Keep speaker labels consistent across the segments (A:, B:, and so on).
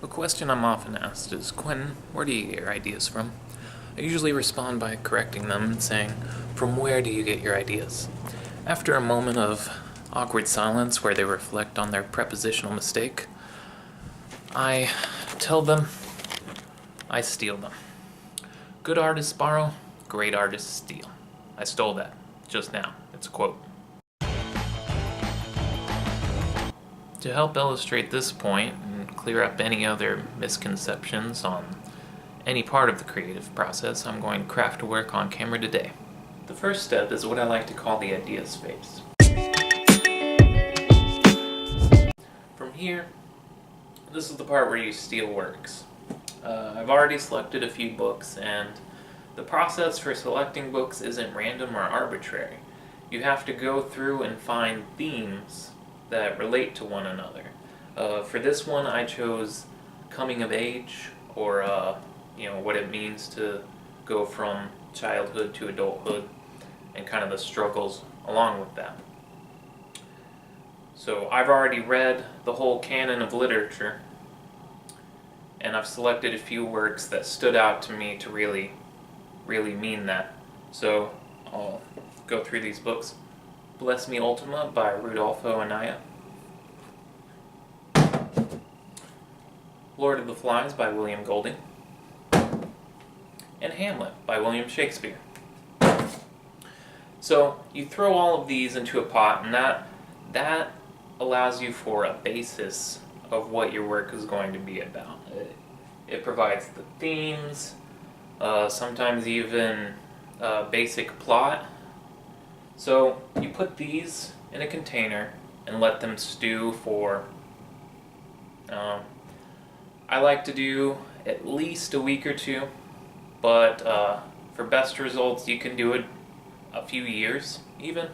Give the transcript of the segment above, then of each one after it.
A: A question I'm often asked is, Quinn, where do you get your ideas from? I usually respond by correcting them and saying, from where do you get your ideas? After a moment of awkward silence where they reflect on their prepositional mistake, I tell them, I steal them. Good artists borrow, great artists steal. I stole that just now. It's a quote. To help illustrate this point and clear up any other misconceptions on any part of the creative process, I'm going to craft a work on camera today. The first step is what I like to call the ideas phase. From here, this is the part where you steal works. I've already selected a few books, and the process for selecting books isn't random or arbitrary. You have to go through and find themes that relate to one another. For this one, I chose coming of age, or what it means to go from childhood to adulthood, and kind of the struggles along with that. So I've already read the whole canon of literature, and I've selected a few works that stood out to me to really mean that. So I'll go through these books. Bless Me Ultima by Rudolfo Anaya. Lord of the Flies by William Golding. And Hamlet by William Shakespeare. So you throw all of these into a pot, and that allows you for a basis of what your work is going to be about. It provides the themes, sometimes even a basic plot. So you put these in a container and let them stew for, I like to do at least a week or two, but for best results you can do it a few years even.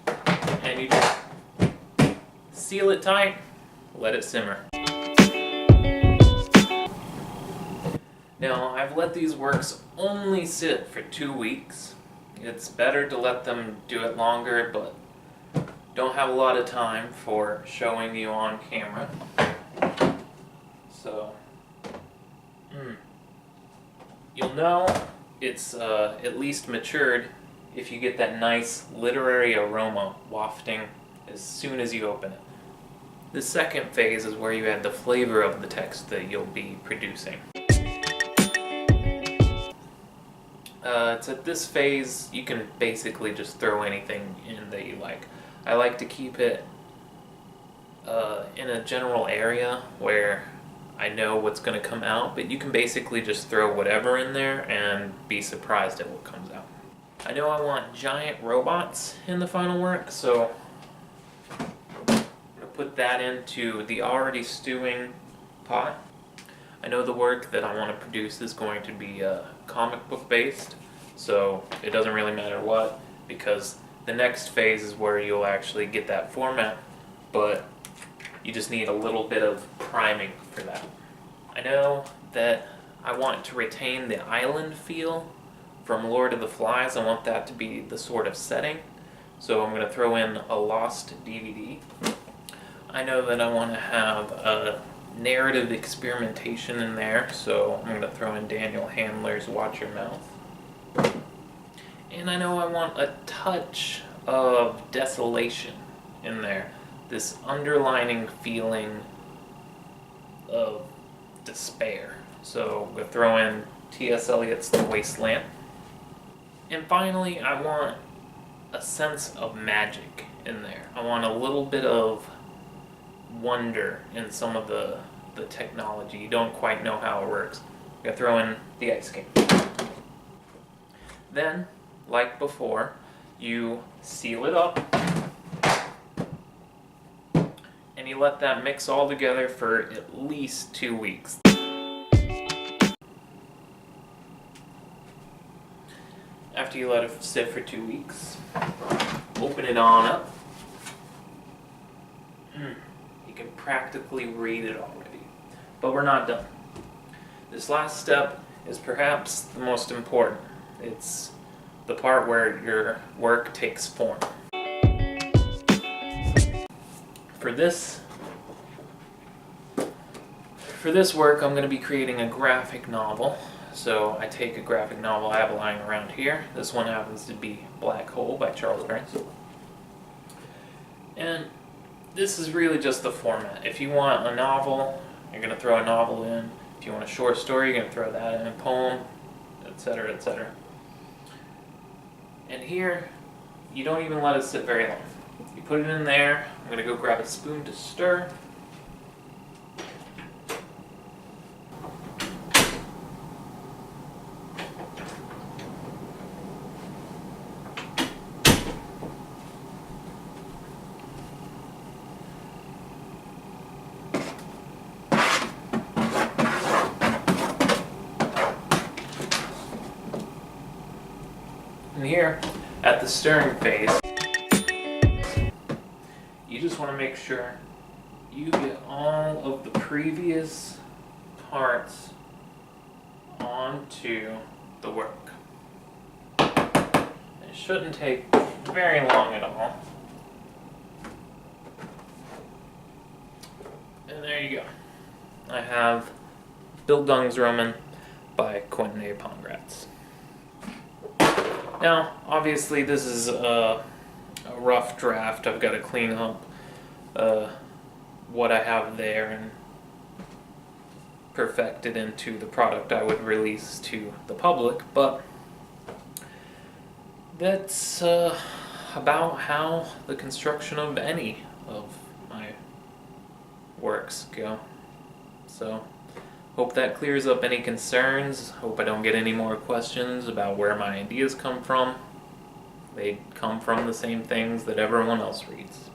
A: And you just seal it tight, let it simmer. Now, I've let these works only sit for 2 weeks. It's better to let them do it longer, but don't have a lot of time for showing you on camera. So, you'll know it's at least matured if you get that nice literary aroma wafting as soon as you open it. The second phase is where you add the flavor of the text that you'll be producing. It's at this phase you can basically just throw anything in that you like. I like to keep it in a general area where I know what's going to come out, but you can basically just throw whatever in there and be surprised at what comes out. I know I want giant robots in the final work, so I'm going to put that into the already stewing pot. I know the work that I want to produce is going to be comic book based, so it doesn't really matter what, because the next phase is where you'll actually get that format, but you just need a little bit of priming for that. I know that I want to retain the island feel from Lord of the Flies. I want that to be the sort of setting, so I'm going to throw in a lost DVD. I know that I want to have a narrative experimentation in there, so I'm going to throw in Daniel Handler's Watch Your Mouth. And I know I want a touch of desolation in there, this underlining feeling of despair. So I'm going to throw in T.S. Eliot's The Wasteland. And finally, I want a sense of magic in there. I want a little bit of wonder in some of the technology. You don't quite know how it works. I'm going to throw in the ice skate. Then, like before, you seal it up and you let that mix all together for at least 2 weeks. After you let it sit for 2 weeks, open it on up. You can practically read it already. But we're not done. This last step is perhaps the most important. It's the part where your work takes form. For this, For this work, I'm going to be creating a graphic novel. So I take a graphic novel I have lying around here. This one happens to be Black Hole by Charles Burns. And this is really just the format. If you want a novel, you're going to throw a novel in. If you want a short story, you're going to throw that in, a poem, etc., etc. And here, you don't even let it sit very long. You put it in there. I'm going to go grab a spoon to stir. And here, at the stirring phase, you just want to make sure you get all of the previous parts onto the work. It shouldn't take very long at all. And there you go. I have Bildungsroman by Quentin A. Pongratz. Now, obviously this is a rough draft. I've got to clean up what I have there and perfect it into the product I would release to the public, but that's about how the construction of any of my works go. So, hope that clears up any concerns. Hope I don't get any more questions about where my ideas come from. They come from the same things that everyone else reads.